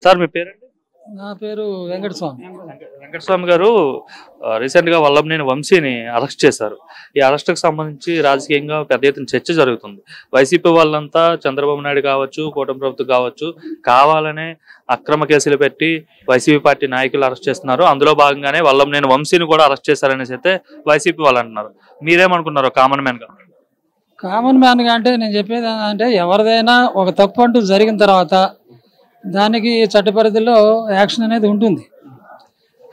Sir మీ పేరండి? నా పేరు వెంకటస్వామి. వెంకటస్వామి గారు రీసెంట్ గా వల్లభనేని వంశీని అరెస్ట్ చేశారు. ఈ అరెస్ట్ కు సంబంధించి రాజకీయంగా పెద్ద ఎత్తున చర్చ జరుగుతుంది. వైసీపీ వాళ్ళంతా చంద్రబాబు నాయుడు కావచ్చు, కూటమి ప్రభుత్వం కావచ్చు, కావాలనే అక్రమ కేసులు పెట్టి వైసీపీ పార్టీ నాయకులు అరెస్ట్ చేస్తున్నారు. అందులో భాగంగానే వల్లభనేని వంశీని కూడా అరెస్ట్ చేశారనేసి అయితే వైసీపీ వాళ్ళు అంటున్నారు. మీరేమనుకున్నారు కామన్ మ్యాన్ గా? కామన్ మ్యాన్ గా అంటే నేను చెప్పేది ఏంటంటే, ఎవరిదైనా ఒక తప్పు అంటూ జరిగిన తర్వాత దానికి చట్ట పరిధిలో యాక్షన్ అనేది ఉంటుంది.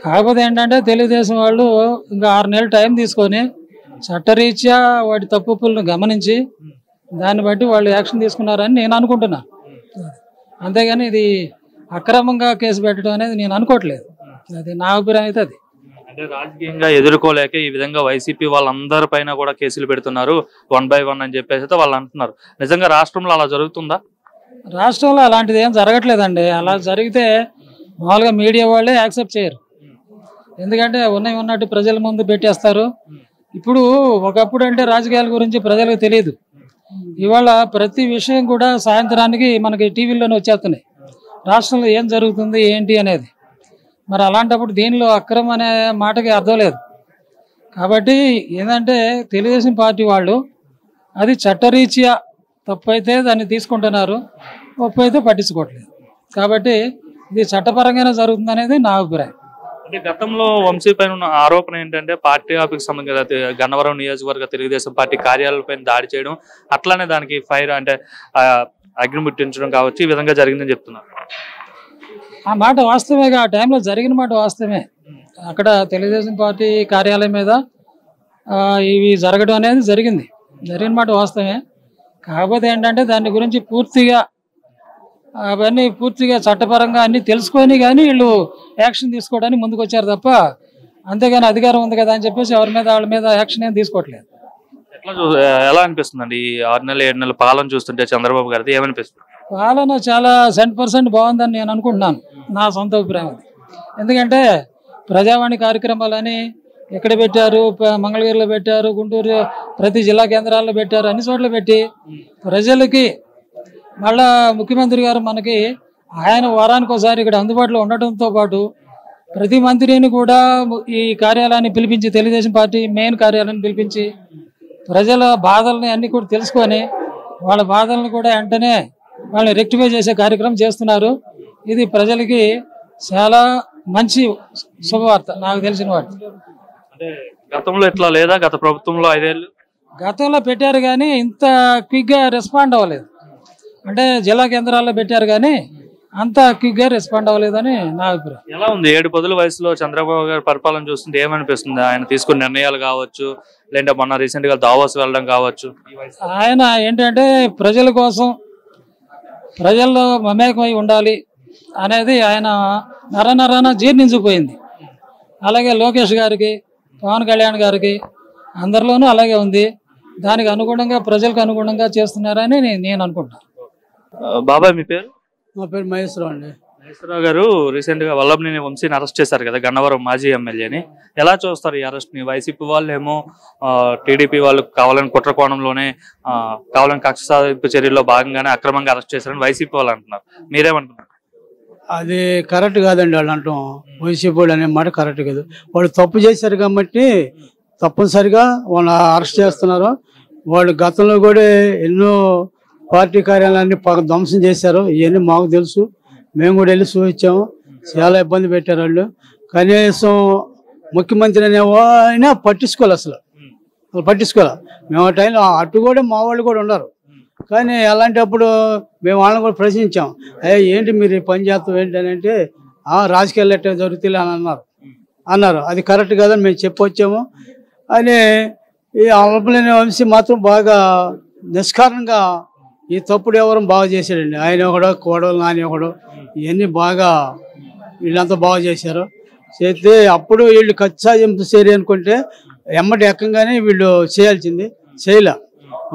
కాకపోతే ఏంటంటే తెలుగుదేశం వాళ్ళు ఇంకా 6 నెలలు టైం తీసుకొని చట్టరీత్యా వాటి తప్పులను గమనించి దాన్ని బట్టి వాళ్ళు యాక్షన్ తీసుకున్నారని నేను అనుకుంటున్నాను. అంతేగాని ఇది అక్రమంగా కేసు పెట్టడం అనేది నేను అనుకోవట్లేదు. అది నా అభిప్రాయం అయితే అది. అంటే రాజకీయంగా ఎదుర్కోలేక ఈ విధంగా వైసీపీ వాళ్ళందరి పైన కూడా కేసులు పెడుతున్నారు 1 by 1 అని చెప్పేసి అయితే వాళ్ళు అంటున్నారు. నిజంగా రాష్ట్రంలో అలా జరుగుతుందా? రాష్ట్రంలో అలాంటిది ఏం జరగట్లేదండి. అలా జరిగితే మామూలుగా మీడియా వాళ్ళే యాక్సెప్ట్ చేయరు. ఎందుకంటే ఉన్నట్టు ప్రజల ముందు పెట్టేస్తారు. ఇప్పుడు ఒకప్పుడు అంటే రాజకీయాల గురించి ప్రజలకు తెలియదు. ఇవాళ ప్రతి విషయం కూడా సాయంత్రానికి మనకి టీవీల్లోనే వచ్చేస్తున్నాయి. రాష్ట్రంలో ఏం జరుగుతుంది ఏంటి అనేది. మరి అలాంటప్పుడు దీనిలో అక్రమం అనే మాటకి అర్థం లేదు. కాబట్టి ఏంటంటే తెలుగుదేశం పార్టీ వాళ్ళు అది చట్టరీత్యా తప్పు అయితే దాన్ని తీసుకుంటున్నారు, ఒప్పు అయితే పట్టించుకోవట్లేదు. కాబట్టి ఇది చట్టపరంగానే జరుగుతుంది అనేది నా అభిప్రాయం. అంటే గతంలో వంశీ పైన ఉన్న ఆరోపణ ఏంటంటే పార్టీ ఆఫీస్ సంబంధించి గన్నవరం నియోజకవర్గ తెలుగుదేశం పార్టీ కార్యాలయాలపైన దాడి చేయడం, అట్లానే దానికి ఫైర్ అంటే అగ్ని ముట్టించడం కావచ్చు, ఈ విధంగా జరిగిందని చెప్తున్నారు. ఆ మాట వాస్తవమేగా, ఆ టైంలో జరిగిన మాట వాస్తవమే. అక్కడ తెలుగుదేశం పార్టీ కార్యాలయం మీద ఇవి జరగడం అనేది జరిగిన మాట వాస్తవమే. కాకపోతే ఏంటంటే దాని గురించి పూర్తిగా చట్టపరంగా అన్ని తెలుసుకొని కానీ వీళ్ళు యాక్షన్ తీసుకోవడానికి ముందుకు వచ్చారు తప్ప, అంతేగాని అధికారం ఉంది కదా అని చెప్పేసి వాళ్ళ మీద యాక్షన్ ఏం తీసుకోవట్లేదు. ఎలా అనిపిస్తుందండి ఈ 6 నెలలు 7 నెలల పాలన చూస్తుంటే చంద్రబాబు గారిది ఏమనిపిస్తుంది? పాలన చాలా 100% బాగుందని నేను అనుకుంటున్నాను. నా సొంత అభిప్రాయం అది. ఎందుకంటే ప్రజావాణి కార్యక్రమాలని ఎక్కడ పెట్టారు, మంగళగిరిలో పెట్టారు, గుంటూరు ప్రతి జిల్లా కేంద్రాల్లో పెట్టారు, అన్ని చోట్ల పెట్టి ప్రజలకి మళ్ళా ముఖ్యమంత్రి గారు మనకి ఆయన వారానికి ఒకసారి ఇక్కడ అందుబాటులో ఉండటంతో పాటు ప్రతి మంత్రిని కూడా ఈ కార్యాలయాన్ని పిలిపించి, తెలుగుదేశం పార్టీ మెయిన్ కార్యాలయాన్ని పిలిపించి ప్రజల బాధల్ని అన్ని కూడా తెలుసుకొని వాళ్ళ బాధలను కూడా వెంటనే వాళ్ళని రెక్టిఫై చేసే కార్యక్రమం చేస్తున్నారు. ఇది ప్రజలకి చాలా మంచి శుభవార్త నాకు తెలిసిన వాటి. అంటే గతంలో ఇట్లా లేదా? గత ప్రభుత్వంలో 5 ఏళ్ళు గతంలో పెట్టారు కానీ ఇంత క్విక్గా రెస్పాండ్ అవ్వలేదు. అంటే జిల్లా కేంద్రాల్లో పెట్టారు కానీ అంత క్విక్గా రెస్పాండ్ అవ్వలేదని నా అభిప్రాయం. ఎలా ఉంది 7 పదుల వయసులో చంద్రబాబు గారి పరిపాలన చూస్తుంటే ఏమనిపిస్తుంది? ఆయన తీసుకున్న నిర్ణయాలు కావచ్చు, లేదంటే మొన్న రీసెంట్ గా దావోస్ వెళ్ళడం కావచ్చు, ఆయన ఏంటంటే ప్రజల కోసం ప్రజల్లో మమేకమై ఉండాలి అనేది ఆయన నరనరాన జీర్ణించుకుపోయింది. అలాగే లోకేష్ గారికి, పవన్ కళ్యాణ్ గారికి అందరిలోనూ అలాగే ఉంది. దానికి అనుగుణంగా ప్రజలకు అనుగుణంగా చేస్తున్నారని నేను అనుకుంటాను. బాబాయ్ మీ పేరు? నా పేరు మహేశ్వరరావు అండి. మహేశ్వరరావు గారు రీసెంట్ గా వల్లభనేని వంశీని అరెస్ట్ చేశారు కదా, గన్నవరం మాజీ ఎమ్మెల్యేని. ఎలా చూస్తారు ఈ అరెస్ట్ ని? వైసీపీ వాళ్ళు ఏమో టీడీపీ వాళ్ళు కావాలని కుట్ర కోణంలోనే కావాలని కక్ష సాధింపు చర్యల్లో భాగంగానే అక్రమంగా అరెస్ట్ చేశారని వైసీపీ వాళ్ళు అంటున్నారు. మీరేమంటున్నారు? అది కరెక్ట్ కాదండి. వాళ్ళు అంటాం వైసీపీ వాళ్ళు అనే మాట కరెక్ట్ కాదు. వాళ్ళు తప్పు చేశారు కాబట్టి తప్పనిసరిగా వాళ్ళు అరెస్ట్ చేస్తున్నారు. వాళ్ళు గతంలో కూడా ఎన్నో పార్టీ కార్యాలయాన్ని ధ్వంసం చేశారు. ఇవన్నీ మాకు తెలుసు, మేము కూడా వెళ్ళి చూపించాము. చాలా ఇబ్బంది పెట్టారు వాళ్ళు. కనీసం ముఖ్యమంత్రి అనేవాయినా పట్టించుకోవాలి, అసలు పట్టించుకోవాలి. మేము ఆ టైంలో అటు కూడా మా వాళ్ళు కూడా ఉన్నారు. కానీ అలాంటప్పుడు మేము వాళ్ళని కూడా ప్రశ్నించాం, అయ్యా ఏంటి మీరు ఈ పని చేస్తాం ఏంటి అని అంటే, రాజకీయాలు ఎట్లా జరుగుతాయి అని అన్నారు. అది కరెక్ట్ కాదని మేము చెప్పొచ్చాము. అని ఈ వల్లభనేని వంశీ మాత్రం బాగా నిష్కారణంగా ఈ తప్పుడు ఎవరు బాగా చేశాడండి. ఆయన ఒకడు, కోడలు నాని ఒకడు, ఇవన్నీ బాగా వీళ్ళంతా బాగా చేశారు. చేస్తే అప్పుడు వీళ్ళు ఖచ్చితంగా చేరి అనుకుంటే ఎమ్మటి ఎక్కంగానే వీళ్ళు చేయాల్సింది చేయలే.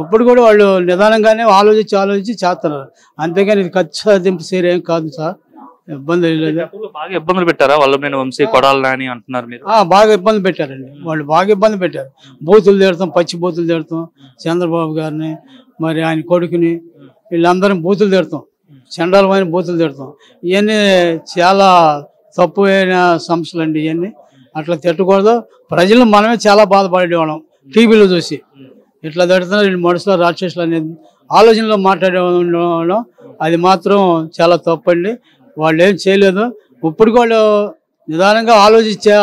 ఇప్పుడు కూడా వాళ్ళు నిదానంగానే ఆలోచించి చేస్తున్నారు. అంతేగాని ఇది ఖచ్చితంగా చేరి ఏం కాదు సార్. ఇబ్బంది లేదు. బాగా ఇబ్బందులు పెట్టారా వల్లభనేని వంశీ, కొడాలి నాని అంటున్నారు మీరు? బాగా ఇబ్బంది పెట్టారండి. వాళ్ళు బాగా ఇబ్బంది పెట్టారు. బూతులు తిడతాం, పచ్చి బూతులు తిడతాం. చంద్రబాబు గారిని, మరి ఆయన కొడుకుని, వీళ్ళందరం బూతులు తిడతాం. చండాలమైన బూతులు తిడతాం. ఇవన్నీ చాలా తప్పు అయిన సమస్యలు అండి. ఇవన్నీ అట్లా తిట్టకూడదు. ప్రజలు మనమే చాలా బాధపడేవాళ్ళం టీవీలో చూసి. ఇట్లా తిడుతున్నారు వీళ్ళు మనుషులు రాక్షసులు అనేది ఆలోచనలో మాట్లాడేవాళ్ళం. అది మాత్రం చాలా తప్పండి. వాళ్ళు ఏం చేయలేదు. ఇప్పుడు వాళ్ళు నిదానంగా ఆలోచించే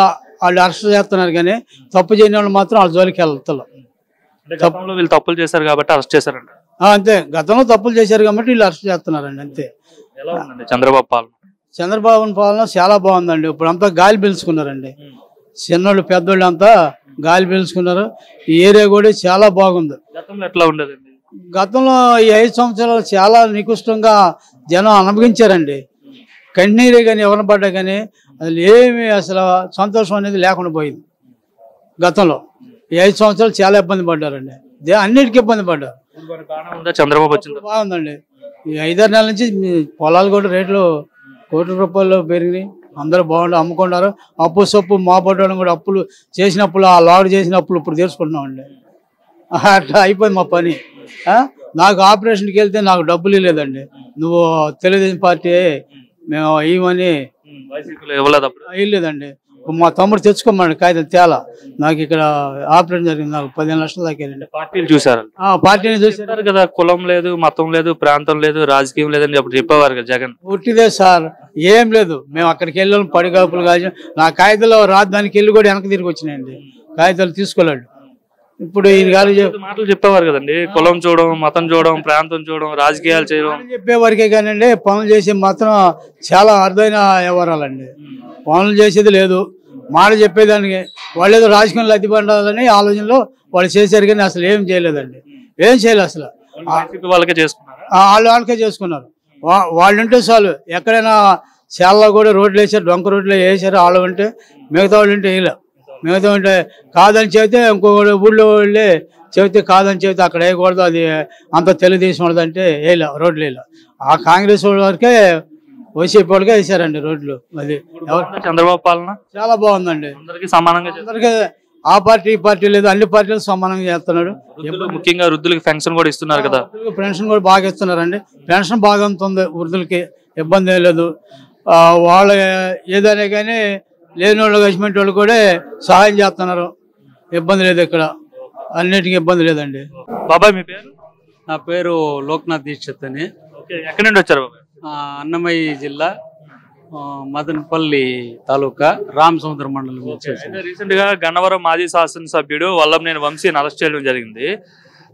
వాళ్ళు అరెస్ట్ చేస్తున్నారు, కానీ తప్పు చేయని వాళ్ళు మాత్రం వాళ్ళ జోలికి వెళ్తారు. గతంలో వీళ్ళు తప్పులు చేశారు కాబట్టి అరెస్ట్ చేశారంట. అంతే, గతంలో తప్పులు చేశారు కాబట్టి వీళ్ళు అరెస్ట్ చేస్తున్నారండి. అంతే. ఎలా ఉందండి చంద్రబాబు పాలన? చంద్రబాబు పాలన చాలా బాగుందండి. ఇప్పుడు అంతా గాలి పీల్చుకున్నారండి. చిన్నోళ్ళు పెద్దోళ్ళు అంతా గాలి పీల్చుకున్నారు. ఈ ఏరియా కూడా చాలా బాగుంది. గతంలో ఎట్లా ఉండేదండి? గతంలో ఈ 5 సంవత్సరాలు చాలా నికృష్టంగా జనం అనుభవించారండి. కన్నీరే కానీ ఎవరిని పడ్డా కానీ అసలు ఏమి అసలు సంతోషం అనేది లేకుండా పోయింది. గతంలో ఈ 5 సంవత్సరాలు చాలా ఇబ్బంది పడ్డారండి. అన్నిటికీ ఇబ్బంది పడ్డారు. చంద్రబాబు వచ్చింది బాగుందండి. ఈ 5-6 నెలల నుంచి పొలాలు కూడా రేట్లు కోట్ల రూపాయలు పెరిగినాయి. అందరూ బాగుండి అమ్ముకున్నారు. అప్పు సొప్పు మా పడ్డం కూడా అప్పులు చేసినప్పుడు ఆ లాడ్ చేసిన అప్పులు ఇప్పుడు తీర్చుకుంటున్నామండి. అట్లా అయిపోయింది మా పని. నాకు ఆపరేషన్కి వెళ్తే నాకు డబ్బులు లేదండి. నువ్వు తెలుగుదేశం పార్టీ మేము ఇవ్వమని ఇవ్వలేదండి. మా తమ్ముడు తెచ్చుకోమన్నాడు కాగితం తేలా. నాకు ఇక్కడ ఆపరేషన్ జరిగింది. నాకు 15 లక్షలు దాకేనండి. పార్టీలు చూసారు? పార్టీని చూసారు కదా. కులం లేదు, మతం లేదు, ప్రాంతం లేదు, రాజకీయం లేదని అప్పుడు చెప్పేవారు కదా జగన్. పుట్టిదే సార్, ఏం లేదు. మేము అక్కడికి వెళ్ళాం, పడిగాపులు కాల్చి నా కాగితాలు రాజధానికి వెళ్ళి కూడా వెనక తిరిగి వచ్చినాయండి. కాగితాలు తీసుకోలేడు. ఇప్పుడు ఈయన గారు మాటలు చెప్పేవారు కదండి, కులం చూడడం, మతం చూడడం, ప్రాంతం చూడడం, రాజకీయాలు చేయడం చెప్పేవారికే కానండి. పనులు చేసే మాత్రం చాలా అరుదైన వ్యవహారాలండి. పనులు చేసేది లేదు. మాట చెప్పేదానికి వాళ్ళు ఏదో రాజకీయంలో అతిపడాలని ఆలోచనలో వాళ్ళు చేశారు, కానీ అసలు ఏం చేయలేదండి. ఏం చేయలేదు అసలు. వాళ్ళకే చేసుకున్నారు. వాళ్ళకే చేసుకున్నారు. వాళ్ళు ఉంటే చాలు. ఎక్కడైనా చాలా కూడా రోడ్లు వేసారు, డొంక రోడ్లు వేసారు. వాళ్ళు ఉంటే మిగతా వాళ్ళు ఉంటే వేయలే. మిగతా ఉంటే కాదని చెబితే ఇంకో ఊళ్ళో వాళ్ళే చెబితే కాదని చెబితే అక్కడ వేయకూడదు, అది అంత తెలుగుదేశం వాళ్ళది అంటే వేయలే, రోడ్లు వేయలే. ఆ కాంగ్రెస్ వాళ్ళ వరకే వైసీపీ వాళ్ళకే వేసారండి రోడ్లు. అది చంద్రబాబు పాలన చాలా బాగుందండి. అందరికీ సమానంగా, అందరికీ ఆ పార్టీ ఈ పార్టీ లేదు, అన్ని పార్టీలు సమానంగా చేస్తున్నాడు. ముఖ్యంగా వృద్ధులకి పెన్షన్ కూడా ఇస్తున్నారు కదా. పెన్షన్ కూడా బాగా ఇస్తున్నారండి. పెన్షన్ బాగా ఉంటుంది. వృద్ధులకి ఇబ్బంది ఏం లేదు. వాళ్ళ ఏదైనా కానీ లేని వాళ్ళు గవర్నమెంట్ వాళ్ళు కూడా సహాయం చేస్తున్నారు. ఇబ్బంది లేదు. ఇక్కడ అన్నిటికీ ఇబ్బంది లేదండి. బాబాయ్ మీ పేరు? నా పేరు లోక్నాథ్ దీక్షిత్ అని. ఎక్కడి నుండి వచ్చారు బాబాయ్? అన్నమయ్య జిల్లా మదనపల్లి తాలూకా రామసముద్ర మండలం. రీసెంట్ గా గన్నవరం మాజీ శాసనసభ్యుడు వల్లభనేని వంశీని అరెస్ట్ చేయడం జరిగింది.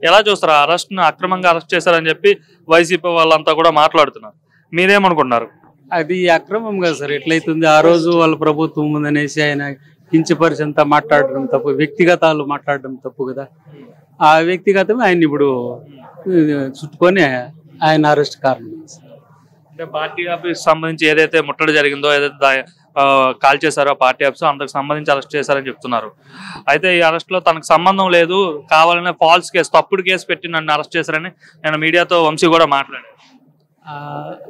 ఎలా చూస్తారు? అరెస్ట్ ను అక్రమంగా అరెస్ట్ చేశారని చెప్పి వైసీపీ వాళ్ళంతా కూడా మాట్లాడుతున్నారు. మీరేమనుకుంటున్నారు? అది అక్రమం కదా సార్. ఎట్లయితుంది? ఆ రోజు వాళ్ళ ప్రభుత్వం ఉందనేసి ఆయన కించపరిచంతా మాట్లాడడం తప్పు, వ్యక్తిగతాలు మాట్లాడడం తప్పు కదా. ఆ వ్యక్తిగతమే ఆయన ఇప్పుడు చుట్టుకొని ఆయన అరెస్ట్ కారణం. అంటే పార్టీ ఆఫీస్ సంబంధించి ఏదైతే ముట్టడి జరిగిందో, ఏదైతే కాల్ చేశారో పార్టీ ఆఫీస్, అంతకు సంబంధించి అరెస్ట్ చేశారని చెప్తున్నారు. అయితే ఈ అరెస్ట్ లో తనకు సంబంధం లేదు, కావాలనే ఫాల్స్ కేసు, తప్పుడు కేసు పెట్టి నన్ను అరెస్ట్ చేశారని నేను మీడియాతో వంశీ కూడా మాట్లాడాను.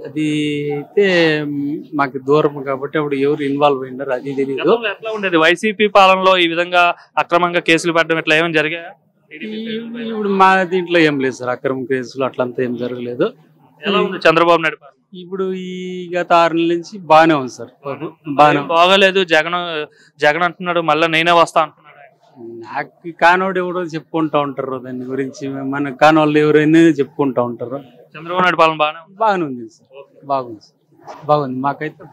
అది అయితే మాకు దూరం కాబట్టి అప్పుడు ఎవరు ఇన్వాల్వ్ అయినారు అది తెలియదు. ఎట్లా ఉండేది వైసీపీ పాలనలో ఈ విధంగా అక్రమంగా కేసులు పెట్టడం ఇట్లా ఏమైనా జరిగాయా? ఇప్పుడు మా దీంట్లో ఏం లేదు సార్, అక్రమ కేసులు అట్లంతా ఏం జరగలేదు. ఎలా ఉంది చంద్రబాబు నాయుడు పాలన? ఇప్పుడు ఈ గత 6 నెలల నుంచి బాగానే ఉంది సార్. బాగాలేదు. జగన్ అంటున్నాడు మళ్ళీ నేనే వస్తా అంటున్నాడు. నాకు కానోడు ఎవరో చెప్పుకుంటా ఉంటారు దాని గురించి, మన కానోళ్ళు ఎవరైనా చెప్పుకుంటా ఉంటారు. చంద్రబాబు నాయుడు పాలన బాగానే ఉంది సార్. బాగుంది సార్, బాగుంది. మాకైతే